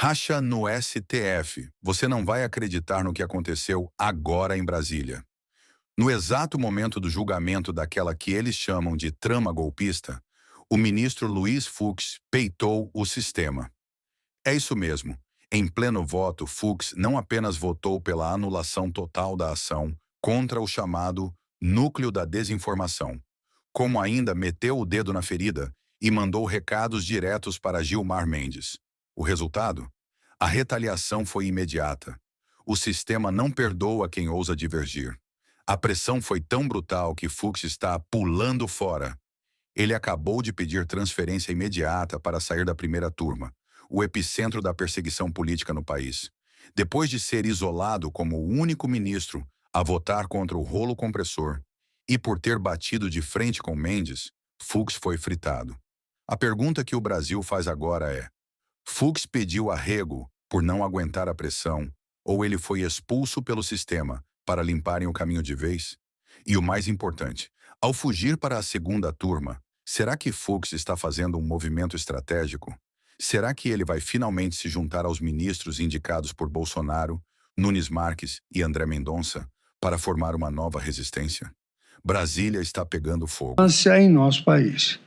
Racha no STF. Você não vai acreditar no que aconteceu agora em Brasília. No exato momento do julgamento daquela que eles chamam de trama golpista, o ministro Luiz Fux peitou o sistema. É isso mesmo. Em pleno voto, Fux não apenas votou pela anulação total da ação contra o chamado núcleo da desinformação, como ainda meteu o dedo na ferida e mandou recados diretos para Gilmar Mendes. O resultado? A retaliação foi imediata. O sistema não perdoa quem ousa divergir. A pressão foi tão brutal que Fux está pulando fora. Ele acabou de pedir transferência imediata para sair da primeira turma, o epicentro da perseguição política no país. Depois de ser isolado como o único ministro a votar contra o rolo compressor e por ter batido de frente com Mendes, Fux foi fritado. A pergunta que o Brasil faz agora é: Fux pediu arrego por não aguentar a pressão ou ele foi expulso pelo sistema para limparem o caminho de vez? E o mais importante, ao fugir para a segunda turma, será que Fux está fazendo um movimento estratégico? Será que ele vai finalmente se juntar aos ministros indicados por Bolsonaro, Nunes Marques e André Mendonça para formar uma nova resistência? Brasília está pegando fogo. Em nosso país.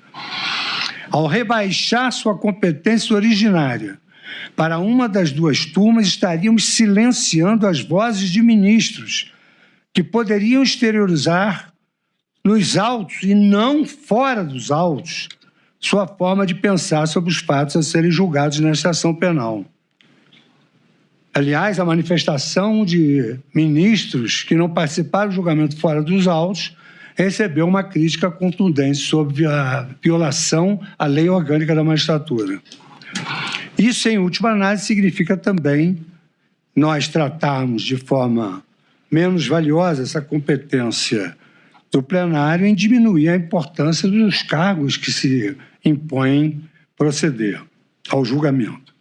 Ao rebaixar sua competência originária para uma das duas turmas, estaríamos silenciando as vozes de ministros que poderiam exteriorizar nos autos e não fora dos autos sua forma de pensar sobre os fatos a serem julgados nesta ação penal. Aliás, a manifestação de ministros que não participaram do julgamento fora dos autos recebeu uma crítica contundente sobre a violação à lei orgânica da magistratura. Isso, em última análise, significa também nós tratarmos de forma menos valiosa essa competência do plenário em diminuir a importância dos cargos que se impõem proceder ao julgamento.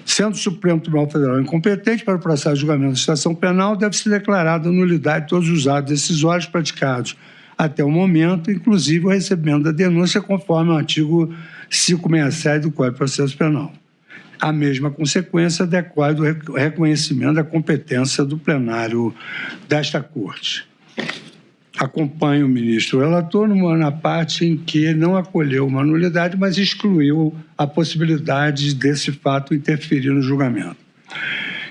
Sendo o Supremo Tribunal Federal incompetente para o processo de julgamento da situação penal, deve ser declarada a nulidade de todos os atos decisórios praticados até o momento, inclusive o recebimento da denúncia conforme o artigo 567 do Código de Processo Penal. A mesma consequência decorre do reconhecimento da competência do plenário desta Corte. Acompanho o ministro relator na parte em que não acolheu uma nulidade, mas excluiu a possibilidade desse fato interferir no julgamento.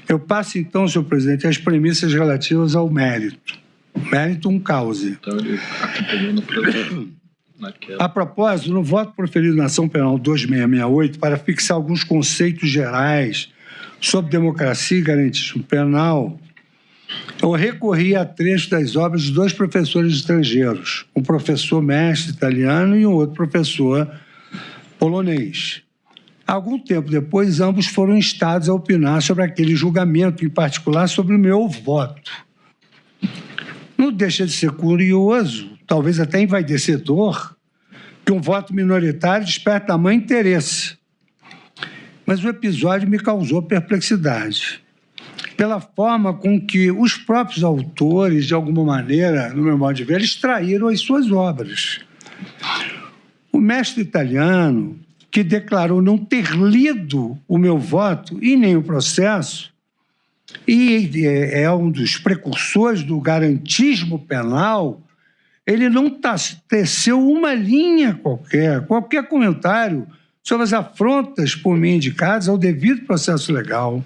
Eu passo, então, senhor presidente, às premissas relativas ao mérito. Mérito causa. A propósito, no voto proferido na ação penal 2668, para fixar alguns conceitos gerais sobre democracia e garantismo penal, eu recorri a trecho das obras de dois professores estrangeiros, um professor mestre italiano e um outro professor polonês. Algum tempo depois, ambos foram instados a opinar sobre aquele julgamento, em particular sobre o meu voto. Não deixa de ser curioso, talvez até envaidecedor, que um voto minoritário desperte tamanho interesse. Mas o episódio me causou perplexidade, pela forma com que os próprios autores, de alguma maneira, no meu modo de ver, extraíram as suas obras. O mestre italiano, que declarou não ter lido o meu voto e nem o processo, e é um dos precursores do garantismo penal, ele não teceu uma linha qualquer comentário sobre as afrontas por mim indicadas ao devido processo legal,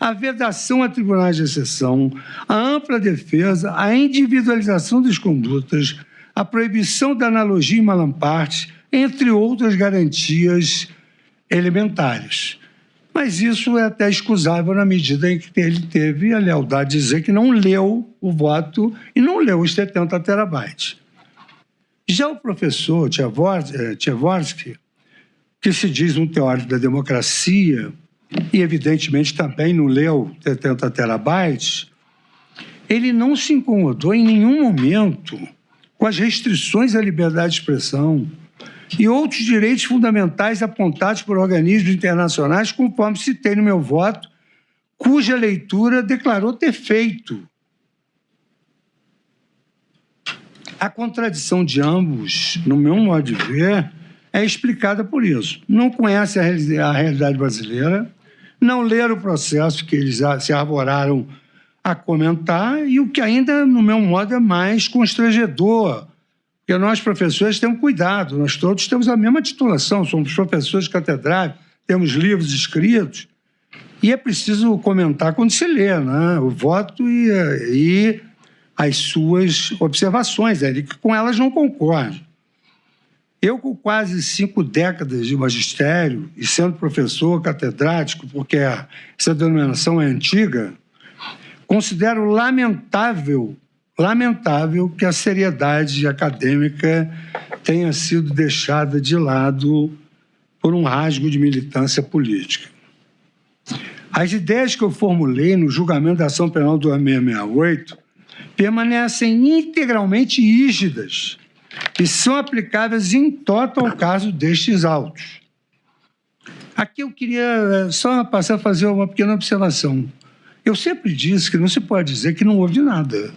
a vedação a tribunais de exceção, a ampla defesa, a individualização das condutas, a proibição da analogia em malamparte, entre outras garantias elementares. Mas isso é até excusável na medida em que ele teve a lealdade de dizer que não leu o voto e não leu os 70 terabytes. Já o professor Tchevorsky, que se diz um teórico da democracia e, evidentemente, também não leu 70 terabytes, ele não se incomodou em nenhum momento com as restrições à liberdade de expressão e outros direitos fundamentais apontados por organismos internacionais, conforme citei no meu voto, cuja leitura declarou ter feito. A contradição de ambos, no meu modo de ver, é explicada por isso. Não conhece a realidade brasileira, não ler o processo que eles se arvoraram a comentar, e o que ainda, no meu modo, é mais constrangedor, porque nós, professores, temos cuidado, nós todos temos a mesma titulação, somos professores catedráticos, temos livros escritos, e é preciso comentar quando se lê, né? O voto e as suas observações, que com elas não concordo. Eu, com quase 5 décadas de magistério e sendo professor catedrático, porque essa denominação é antiga, considero lamentável que a seriedade acadêmica tenha sido deixada de lado por um rasgo de militância política. As ideias que eu formulei no julgamento da ação penal 2668 permanecem integralmente rígidas e são aplicáveis em toto ao caso destes autos. Aqui eu queria só passar a fazer uma pequena observação. Eu sempre disse que não se pode dizer que não houve nada,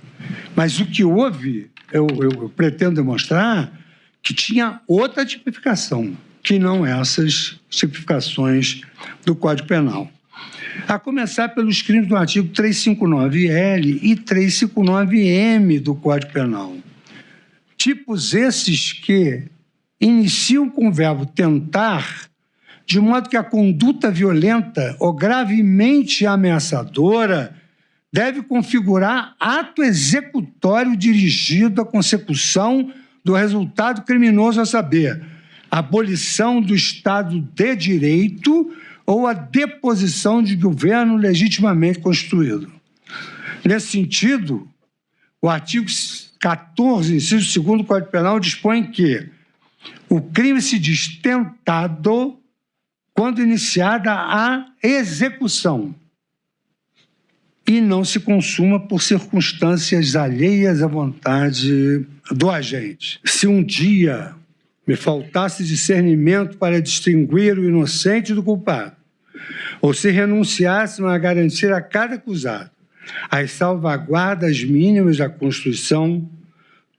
mas o que houve, eu pretendo demonstrar que tinha outra tipificação, que não essas tipificações do Código Penal. A começar pelos crimes do artigo 359-L e 359-M do Código Penal. Tipos esses que iniciam com o verbo tentar, de modo que a conduta violenta ou gravemente ameaçadora deve configurar ato executório dirigido à consecução do resultado criminoso, a saber, a abolição do Estado de Direito ou a deposição de governo legitimamente constituído. Nesse sentido, o artigo 14, inciso 2º do Código Penal dispõe que o crime se diz tentado quando iniciada a execução e não se consuma por circunstâncias alheias à vontade do agente. Se um dia me faltasse discernimento para distinguir o inocente do culpado, ou se renunciássemos a garantir a cada acusado as salvaguardas mínimas da Constituição,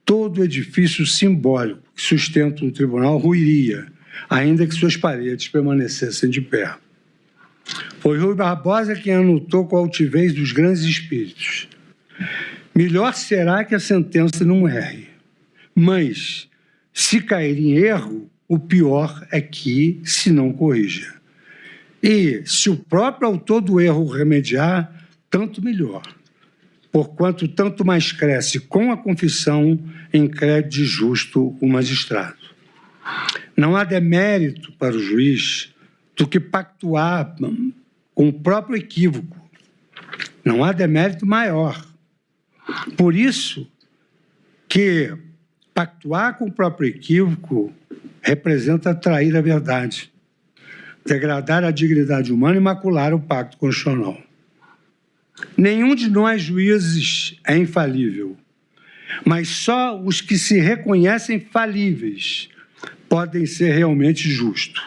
todo o edifício simbólico que sustenta um tribunal ruiria, ainda que suas paredes permanecessem de pé. Foi Rui Barbosa quem anotou com a altivez dos grandes espíritos: melhor será que a sentença não erre, mas, se cair em erro, o pior é que se não corrija. E, se o próprio autor do erro remediar, tanto melhor, porquanto tanto mais cresce com a confissão em crédito de justo o magistrado. Não há demérito para o juiz do que pactuar com o próprio equívoco. Não há demérito maior. Por isso que pactuar com o próprio equívoco representa trair a verdade, degradar a dignidade humana e macular o pacto constitucional. Nenhum de nós, juízes, é infalível, mas só os que se reconhecem falíveis podem ser realmente justos.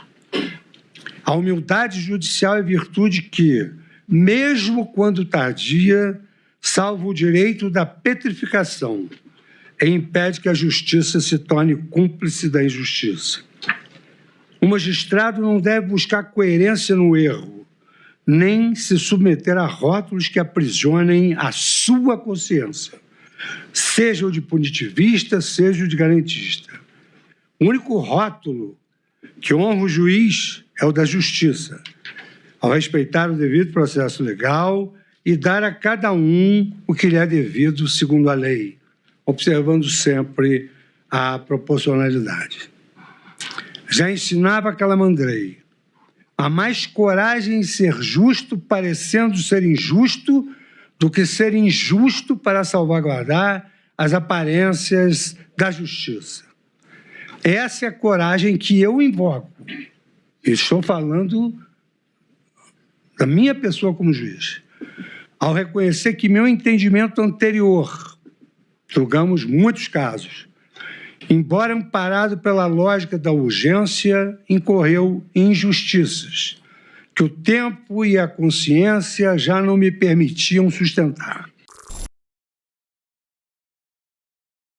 A humildade judicial é virtude que, mesmo quando tardia, salva o direito da petrificação e impede que a justiça se torne cúmplice da injustiça. O magistrado não deve buscar coerência no erro, nem se submeter a rótulos que aprisionem a sua consciência, seja o de punitivista, seja o de garantista. O único rótulo que honra o juiz é o da justiça, ao respeitar o devido processo legal e dar a cada um o que lhe é devido segundo a lei, observando sempre a proporcionalidade. Já ensinava Calamandrei: há mais coragem em ser justo parecendo ser injusto do que ser injusto para salvaguardar as aparências da justiça. Essa é a coragem que eu invoco. Estou falando da minha pessoa como juiz, ao reconhecer que meu entendimento anterior, julgamos muitos casos, embora amparado pela lógica da urgência, incorreu em injustiças que o tempo e a consciência já não me permitiam sustentar.